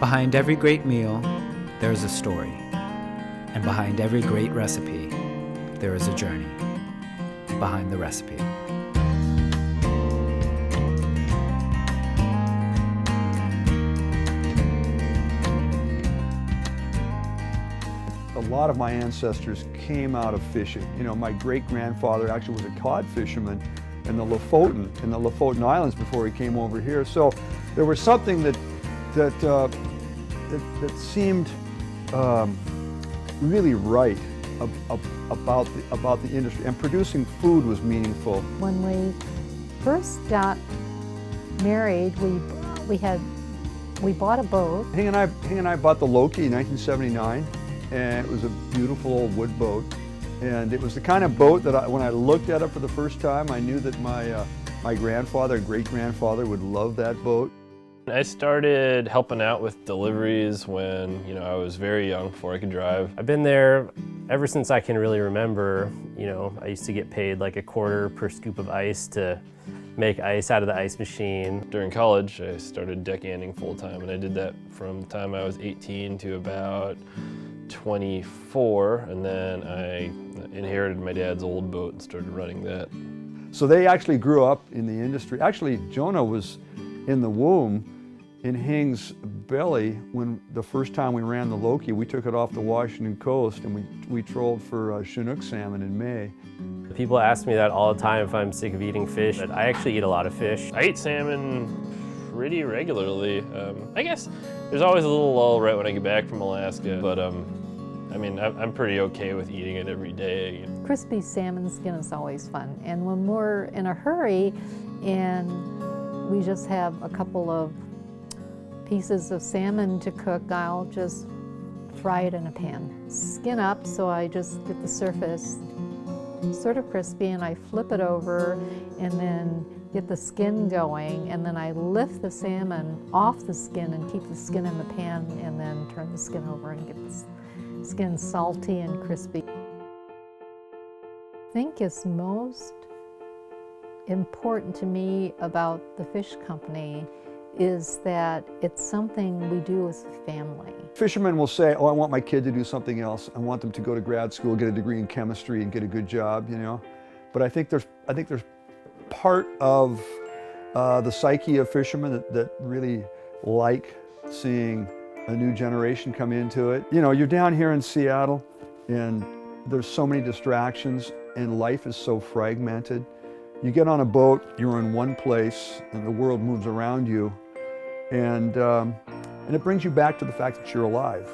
Behind every great meal, there is a story. And behind every great recipe, there is a journey. Behind the recipe. A lot of my ancestors came out of fishing. You know, my great-grandfather actually was a cod fisherman in the Lofoten Islands before he came over here. So there was something that seemed really right about the industry, and producing food was meaningful. When we first got married, we bought a boat. Hing and I bought the Loki in 1979, and it was a beautiful old wood boat. And it was the kind of boat that when I looked at it for the first time, I knew that my grandfather and great-grandfather would love that boat. I started helping out with deliveries when, I was very young, before I could drive. I've been there ever since I can really remember. I used to get paid like $0.25 per scoop of ice to make ice out of the ice machine. During college, I started deckhanding full-time, and I did that from the time I was 18 to about 24, and then I inherited my dad's old boat and started running that. So they actually grew up in the industry. Actually, Jonah was in the womb in Hing's belly when the first time we ran the Loki. We took it off the Washington coast and we trolled for Chinook salmon in May. People ask me that all the time if I'm sick of eating fish, but I actually eat a lot of fish. I eat salmon pretty regularly. I guess there's always a little lull right when I get back from Alaska, but I'm pretty okay with eating it every day. Crispy salmon skin is always fun, and when we're in a hurry and we just have a couple of pieces of salmon to cook, I'll just fry it in a pan. Skin up, so I just get the surface sort of crispy, and I flip it over and then get the skin going, and then I lift the salmon off the skin and keep the skin in the pan, and then turn the skin over and get the skin salty and crispy. I think it's most important to me about the fish company is that it's something we do as a family. Fishermen will say, oh, I want my kid to do something else. I want them to go to grad school, get a degree in chemistry, and get a good job, But I think there's part of the psyche of fishermen that really like seeing a new generation come into it. You're down here in Seattle, and there's so many distractions, and life is so fragmented. You get on a boat, you're in one place, and the world moves around you, and it brings you back to the fact that you're alive.